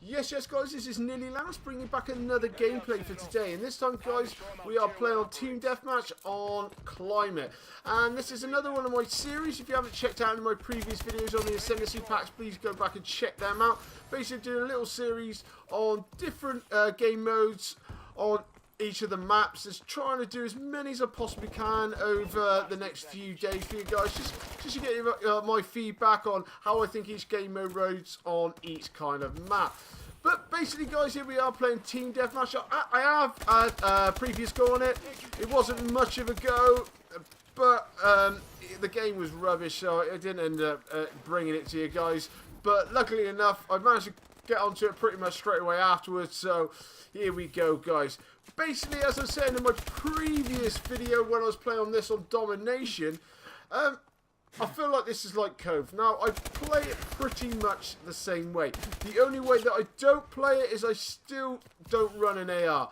Yes, guys, this is Nearly Last, bringing back another gameplay for today. And this time, guys, we are playing on Team Deathmatch on Climate. And this is another one of my series. If you haven't checked out any of my previous videos on the Ascendance packs, please go back and check them out. Basically, doing a little series on different game modes on each of the maps, just trying to do as many as I possibly can over the next few days for you guys, just to get my feedback on how I think each game mode roads on each kind of map. But basically, guys, here we are playing Team Deathmatch. I have had a previous go on it. It wasn't much of a go, but the game was rubbish, so I didn't end up bringing it to you guys. But luckily enough, I managed to get onto it pretty much straight away afterwards, so here we go, guys. Basically, as I was saying in my previous video when I was playing on this on Domination, I feel like this is like Cove. Now, I play it pretty much the same way. The only way that I don't play it is I still don't run an AR.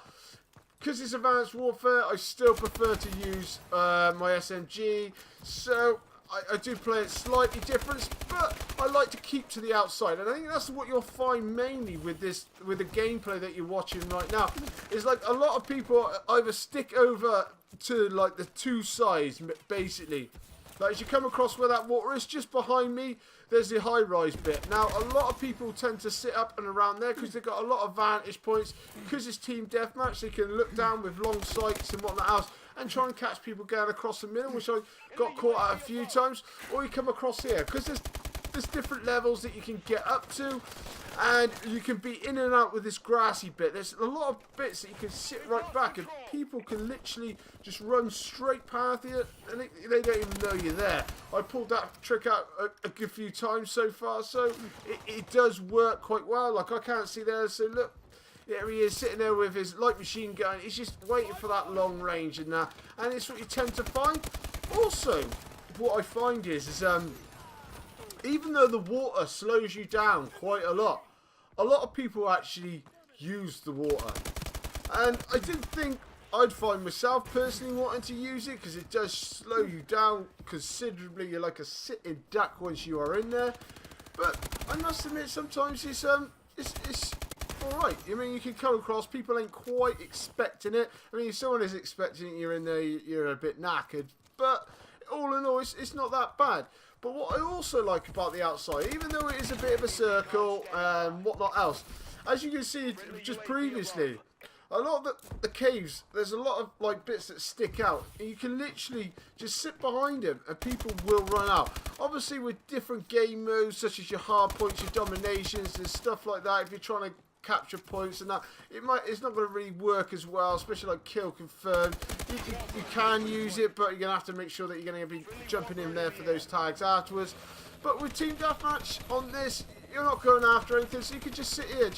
Because it's Advanced Warfare, I still prefer to use my SMG, so I do play it slightly different, but I like to keep to the outside, and I think that's what you'll find mainly with the gameplay that you're watching right now. Is like a lot of people either stick over to like the two sides, basically. Like as you come across where that water is, just behind me, there's the high-rise bit. Now, a lot of people tend to sit up and around there because they've got a lot of vantage points. Because it's Team Deathmatch, they can look down with long sights and whatnot else and try and catch people going across the middle, which I got caught at a few times. Or you come across here, because there's different levels that you can get up to, and you can be in and out with this grassy bit. There's a lot of bits that you can sit right back, and people can literally just run straight past you, and they don't even know you're there. I pulled that trick out a good few times so far, so it does work quite well. Like, I can't see there, so look. There he is, sitting there with his light machine gun. He's just waiting for that long range and that. And it's what you tend to find. Also, what I find is even though the water slows you down quite a lot of people actually use the water. And I didn't think I'd find myself personally wanting to use it, because it does slow you down considerably. You're like a sitting duck once you are in there. But I must admit, sometimes it's alright. I mean, you can come across, people ain't quite expecting it. I mean, if someone is expecting it, you're in there, you're a bit knackered. But all in all, it's not that bad. But what I also like about the outside, even though it is a bit of a circle and whatnot else, as you can see just previously, a lot of the caves, there's a lot of like bits that stick out, and you can literally just sit behind them and people will run out. Obviously, with different game modes such as your hard points, your dominations and stuff like that, if you're trying to capture points and that, it's not going to really work as well, especially like kill confirmed. You can use it, but you're going to have to make sure that you're going to be jumping in there for those tags afterwards. But with Team Deathmatch on this, you're not going after anything, so you can just sit here,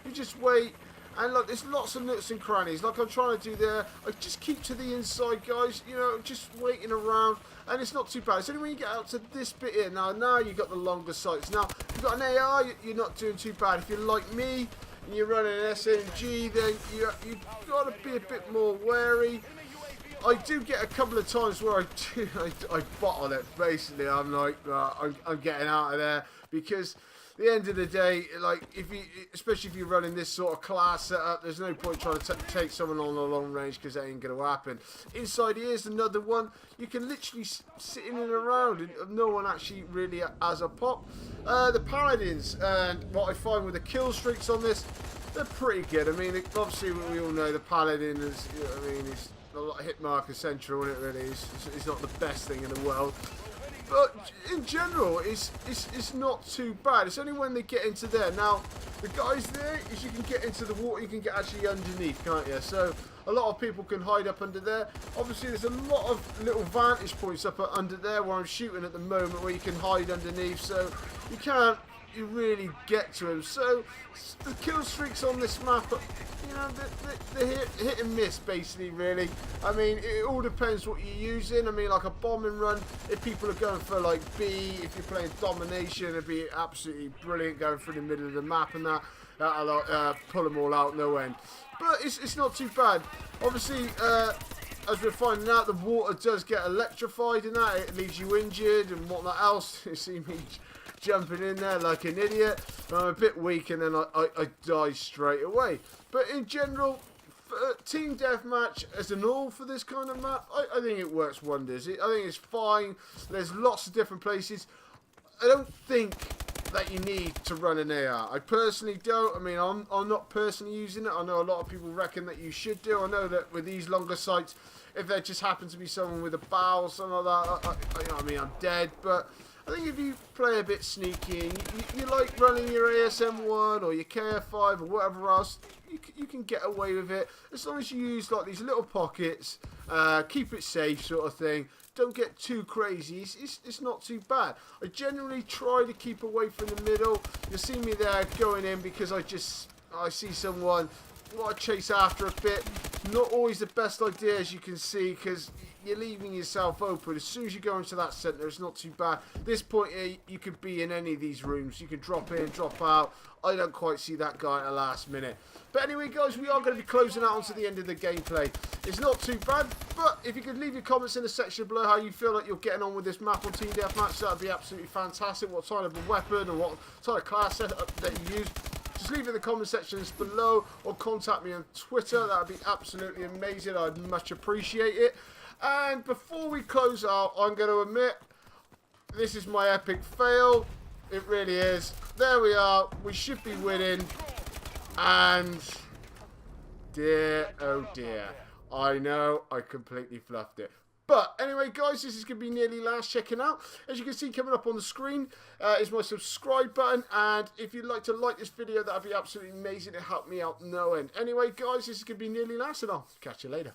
you just wait. And look, there's lots of nooks and crannies, like I'm trying to do there. I just keep to the inside, guys, you know, just waiting around, and it's not too bad. It's only when you get out to this bit here, now you've got the longer sights. Now, if you've got an AR, you're not doing too bad. If you're like me, and you're running an SMG, then you've got to be a bit more wary. I do get a couple of times where I bottle it, basically. I'm like, I'm getting out of there, because at the end of the day, like, especially if you're running this sort of class setup, there's no point trying to take someone on a long range, because that ain't going to happen. Inside here is another one. You can literally sit in and around, and no one actually really has a pop. The Paladins, and what I find with the kill streaks on this, they're pretty good. I mean, obviously we all know the Paladin is, you know what I mean, he's a lot of hit marker central, and it really is. It's not the best thing in the world. But in general, it's not too bad. It's only when they get into there. Now, the guys there, is you can get into the water, you can get actually underneath, can't you? So a lot of people can hide up under there. Obviously, there's a lot of little vantage points up under there where I'm shooting at the moment, where you can hide underneath. So you can't really get to them. So the kill streaks on this map, you know, they're hit and miss, basically, really. I mean, it all depends what you're using. I mean, like a bombing run, if people are going for like B, if you're playing domination, it'd be absolutely brilliant going through the middle of the map and that'll pull them all out no end. But it's not too bad. Obviously, as we're finding out, the water does get electrified and that. It leaves you injured and whatnot else. You see me jumping in there like an idiot. I'm a bit weak and then I die straight away. But in general, Team Deathmatch as an all for this kind of map, I think it works wonders. I think it's fine. There's lots of different places. I don't think that you need to run an AR. I personally don't. I mean, I'm not personally using it. I know a lot of people reckon that you should do. I know that with these longer sights, if there just happens to be someone with a bow or something like that, you know what I mean, I'm dead. But I think if you play a bit sneaky and you like running your ASM1 or your KF5 or whatever else, you can get away with it as long as you use like these little pockets, keep it safe sort of thing. Don't get too crazy. It's not too bad. I generally try to keep away from the middle. You'll see me there going in because I see someone, I chase after a bit. Not always the best idea, as you can see, because you're leaving yourself open. As soon as you go into that centre, it's not too bad. At this point here, you could be in any of these rooms. You can drop in, drop out. I don't quite see that guy at the last minute. But anyway, guys, we are going to be closing out onto the end of the gameplay. It's not too bad, but if you could leave your comments in the section below how you feel like you're getting on with this map on Team Deathmatch, that would be absolutely fantastic. What type of a weapon and what type of class setup that you use. Just leave it in the comment sections below or contact me on Twitter. That would be absolutely amazing. I'd much appreciate it. And before we close out, I'm going to admit, this is my epic fail. It really is. There we are. We should be winning. And dear, oh dear. I know I completely fluffed it. But anyway, guys, this is going to be nearly last checking out. As you can see coming up on the screen is my subscribe button. And if you'd like to like this video, that would be absolutely amazing. It helped me out no end. Anyway, guys, this is going to be nearly last and I'll catch you later.